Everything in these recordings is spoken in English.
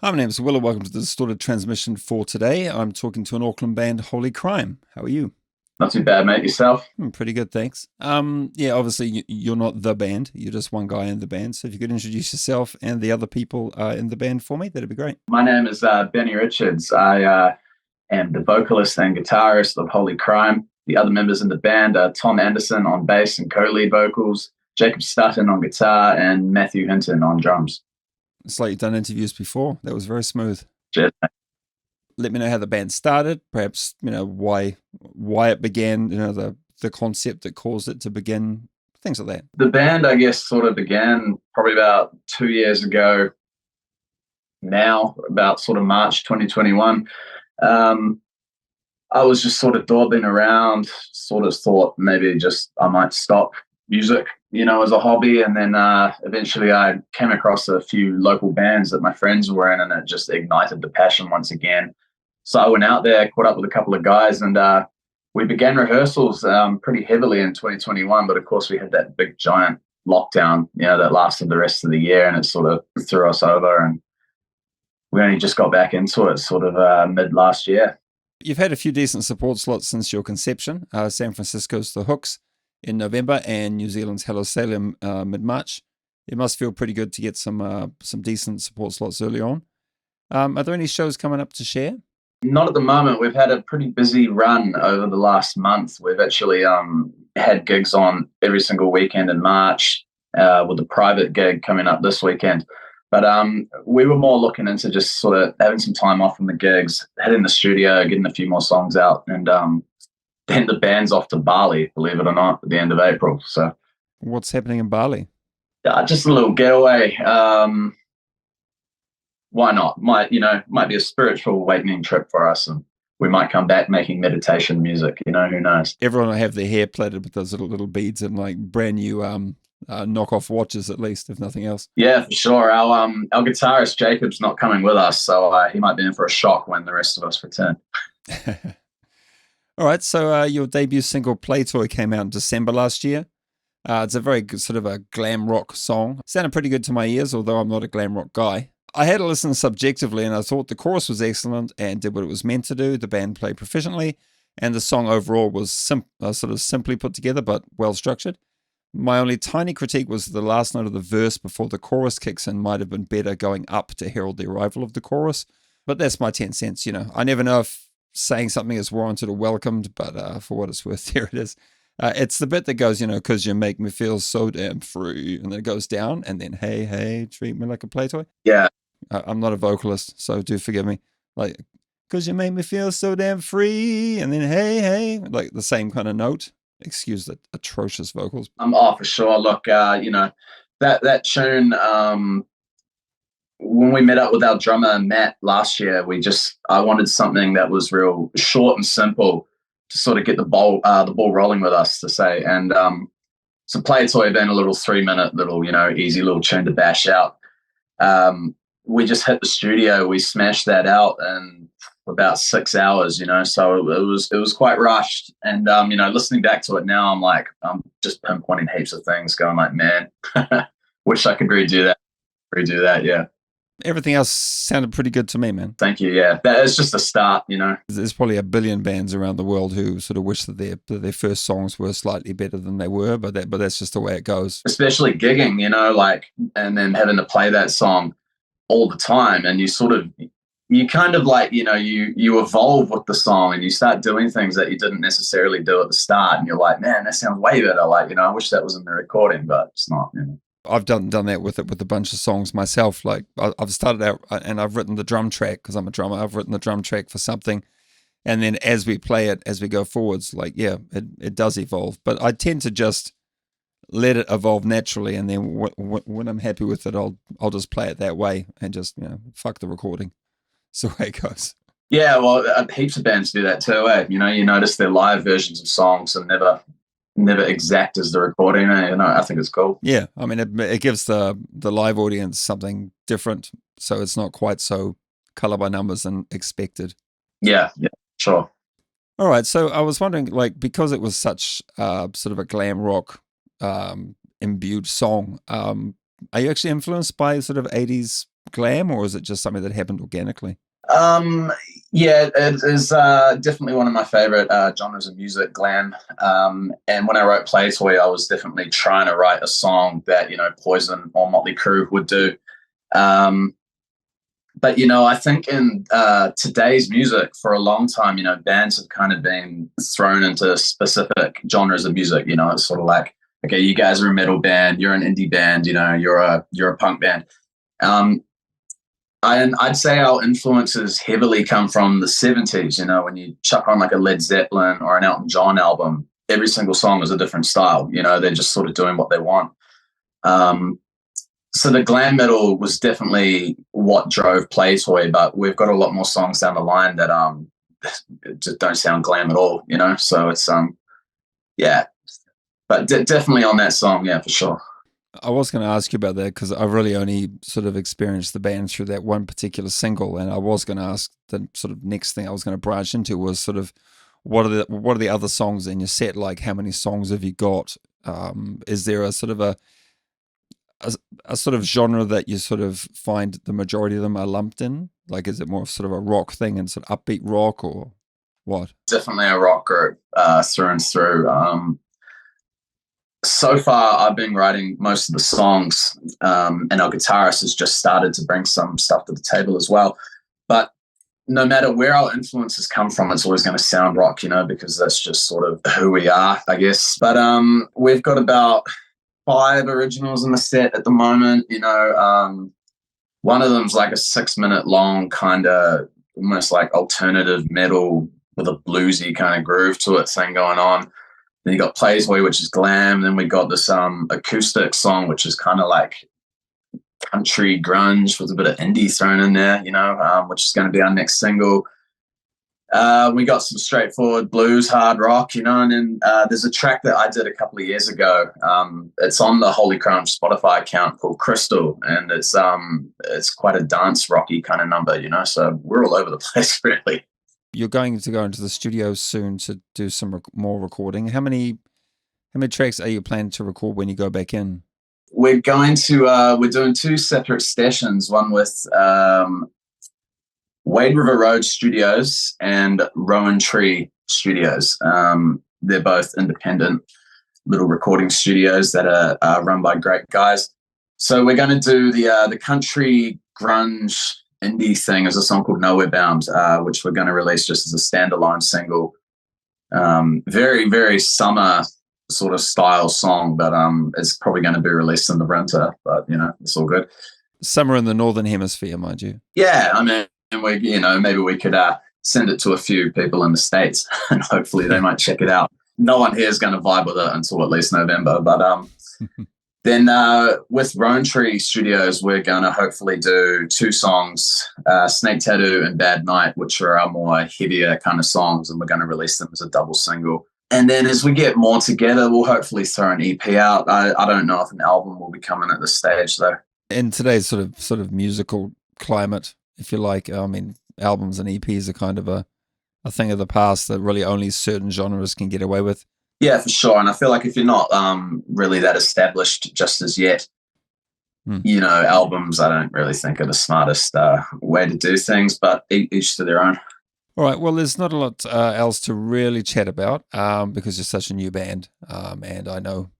Hi, my name is Will. Welcome to the Distorted Transmission for today. I'm talking to an Auckland band, Holy Crime. How are you? Not too bad, mate. Yourself? Pretty good, thanks. Yeah, obviously you're not the band. You're just one guy in the band. So if you could introduce yourself and the other people in the band for me, that'd be great. My name is Benny Richards. I am the vocalist and guitarist of Holy Crime. The other members in the band are Tom Anderson on bass and co-lead vocals, Jacob Stutton on guitar, and Matthew Hinton on drums. It's like you've done interviews before. That was very smooth. Cheers. Let me know how the band started. Perhaps why it began. The concept that caused it to begin. Things like that. The band, I guess, sort of began probably about 2 years ago. Now, about sort of March 2021. I was just sort of dawdling around, sort of thought maybe just I might stop music, as a hobby. And then eventually I came across a few local bands that my friends were in, and it just ignited the passion once again. So I went out there, caught up with a couple of guys, and we began rehearsals pretty heavily in 2021. But of course, we had that big giant lockdown, that lasted the rest of the year, and it sort of threw us over. And we only just got back into it sort of mid last year. You've had a few decent support slots since your conception. San Francisco's The Hooks in November and New Zealand's Hello Salem mid-March. It must feel pretty good to get some decent support slots early on. Are there any shows coming up to share? Not at the moment. We've had a pretty busy run over the last month. We've actually had gigs on every single weekend in March, with a private gig coming up this weekend. But we were more looking into just sort of having some time off from the gigs, hitting the studio, getting a few more songs out, and then the band's off to Bali, believe it or not, at the end of April. So, what's happening in Bali? Just a little getaway. Why not? Might be a spiritual awakening trip for us, and we might come back making meditation music. Who knows? Everyone will have their hair plaited with those little beads and like brand new knockoff watches, at least, if nothing else. Yeah, for sure. Our guitarist Jacob's not coming with us, so he might be in for a shock when the rest of us return. All right, so your debut single "Play Toy" came out in December last year. It's a very good, sort of a glam rock song. Sounded pretty good to my ears, although I'm not a glam rock guy. I had to listen subjectively, and I thought the chorus was excellent and did what it was meant to do. The band played proficiently, and the song overall was sort of simply put together, but well structured. My only tiny critique was the last note of the verse before the chorus kicks in might have been better going up to herald the arrival of the chorus. But that's my 10 cents, I never know if saying something is warranted or welcomed, but for what it's worth, here it is. It's the bit that goes, because you make me feel so damn free, and then it goes down, and then, hey, hey, treat me like a play toy. Yeah. I'm not a vocalist, so do forgive me. Like, because you make me feel so damn free, and then, hey, hey, like the same kind of note. Excuse the atrocious vocals. For sure. Look, that tune, when we met up with our drummer Matt last year, I wanted something that was real short and simple to sort of get the ball rolling with us, to say. And so Play Toy being a little 3-minute little, easy little tune to bash out. We just hit the studio, we smashed that out in about 6 hours, so it was quite rushed. And listening back to it now, I'm just pinpointing heaps of things, going like, man, wish I could redo that. Yeah. Everything else sounded pretty good to me, man. Thank you. Yeah, that is just a start. There's probably a billion bands around the world who sort of wish that their first songs were slightly better than they were, but that's just the way it goes. Especially gigging, and then having to play that song all the time, and you kind of you evolve with the song, and you start doing things that you didn't necessarily do at the start, and you're like, man, that sounds way better. I wish that was in the recording, but it's not. I've done that with a bunch of songs myself. Like I've started out and I've written the drum track because I'm a drummer. I've written the drum track for something, and then as we play it, as we go forwards, it does evolve. But I tend to just let it evolve naturally, and then when I'm happy with it, I'll just play it that way and just fuck the recording. It's the way it goes. Yeah, well, heaps of bands do that too. You notice their live versions of songs are never exact as the recording. I think it's cool. Yeah, I mean, it gives the live audience something different, so it's not quite so color by numbers and expected. Yeah, sure. All right, so I was wondering, because it was such sort of a glam rock imbued song, are you actually influenced by sort of 80s glam, or is it just something that happened organically? Yeah, it is definitely one of my favorite genres of music, glam. And when I wrote Play Toy, I was definitely trying to write a song that, Poison or Motley Crue would do. But, I think in today's music, for a long time, bands have kind of been thrown into specific genres of music. It's sort of like, okay, you guys are a metal band, you're an indie band, you're a punk band. I'd say our influences heavily come from the 70s. When you chuck on like a Led Zeppelin or an Elton John album, every single song is a different style. They're just sort of doing what they want. So the glam metal was definitely what drove Play Toy, but we've got a lot more songs down the line that just don't sound glam at all. So it's yeah, but definitely on that song, yeah, for sure. I was going to ask you about that because I've really only sort of experienced the band through that one particular single, and I was going to ask the sort of next thing I was going to branch into was sort of what are the other songs in your set like? How many songs have you got? Is there a sort of a sort of genre that you sort of find the majority of them are lumped in? Like, is it more sort of a rock thing and sort of upbeat rock, or what? Definitely a rock group through and through. So far, I've been writing most of the songs, and our guitarist has just started to bring some stuff to the table as well. But no matter where our influences come from, it's always going to sound rock, because that's just sort of who we are, I guess. But we've got about 5 originals in the set at the moment. One of them's like a 6-minute long kind of almost like alternative metal with a bluesy kind of groove to it thing going on. Then you got Plays Way, which is glam. Then we got this acoustic song, which is kind of like country grunge with a bit of indie thrown in there, which is going to be our next single. We got some straightforward blues, hard rock, and then there's a track that I did a couple of years ago. It's on the Holy Crown Spotify account called Crystal, and it's quite a dance rocky kind of number, so we're all over the place, really. You're going to go into the studio soon to do some more recording. How many tracks are you planning to record when you go back in? We're doing 2 separate sessions, one with Wade River Road Studios and Rowan Tree Studios. They're both independent little recording studios that are run by great guys. So we're going to do the country grunge indie thing as a song called Nowhere Bound, which we're going to release just as a standalone single. Very, very summer sort of style song, but it's probably going to be released in the winter, but it's all good. Summer in the Northern Hemisphere, mind you. Yeah, I mean, maybe we could send it to a few people in the States and hopefully they might check it out. No one here is going to vibe with it until at least November, but then with Rowan Tree Studios, we're going to hopefully do 2 songs, Snake Tattoo and Bad Night, which are our more heavier kind of songs, and we're going to release them as a double single. And then as we get more together, we'll hopefully throw an EP out. I don't know if an album will be coming at this stage, though. In today's sort of musical climate, if you like, I mean, albums and EPs are kind of a thing of the past that really only certain genres can get away with. Yeah, for sure. And I feel like if you're not really that established just as yet, albums I don't really think are the smartest way to do things, but each to their own. All right. Well, there's not a lot else to really chat about because you're such a new band, and I know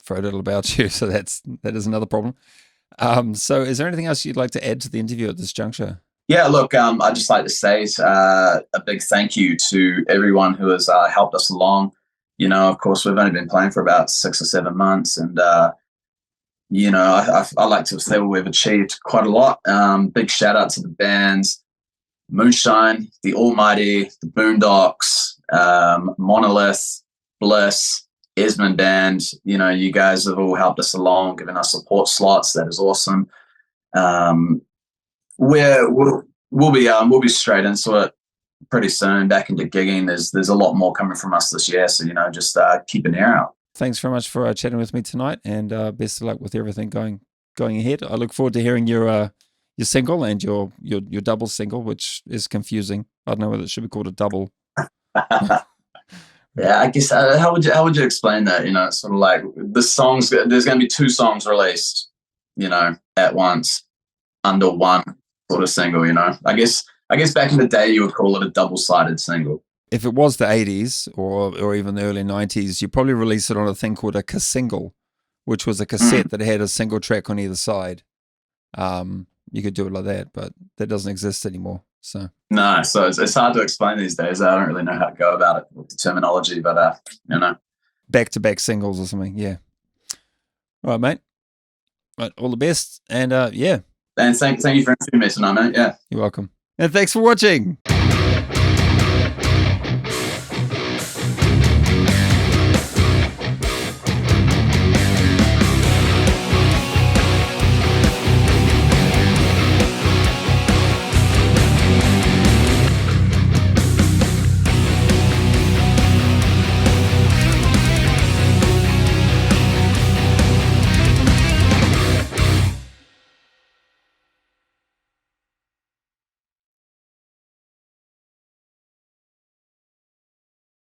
very little about you, so that is another problem. So is there anything else you'd like to add to the interview at this juncture? Yeah, look, I'd just like to say a big thank you to everyone who has helped us along. Of course, we've only been playing for about 6 or 7 months, and I like to say we've achieved quite a lot. Big shout out to the bands Moonshine, The Almighty, The Boondocks, Monolith, Bliss, Esmond Band. You guys have all helped us along, given us support slots. That is awesome. We'll be straight into it pretty soon, back into gigging. There's a lot more coming from us this year, so just keep an ear out. Thanks very much for chatting with me tonight, and best of luck with everything going ahead. I look forward to hearing your single and your double single, which is confusing. I don't know whether it should be called a double. Yeah, I guess how would you explain that? It's sort of like the songs. There's going to be 2 songs released, at once. under one sort of single, you know. I guess back in the day you would call it a double-sided single. If it was the 80s or even the early 90s, you probably released it on a thing called a casingle, which was a cassette that had a single track on either side. You could do it like that, but that doesn't exist anymore. So no, so it's hard to explain these days. I don't really know how to go about it with the terminology, but you know, back-to-back singles or something. Yeah. All right, mate. Right, all the best, and yeah. And thank you for introducing me tonight, mate. Yeah, You're welcome, and thanks for watching.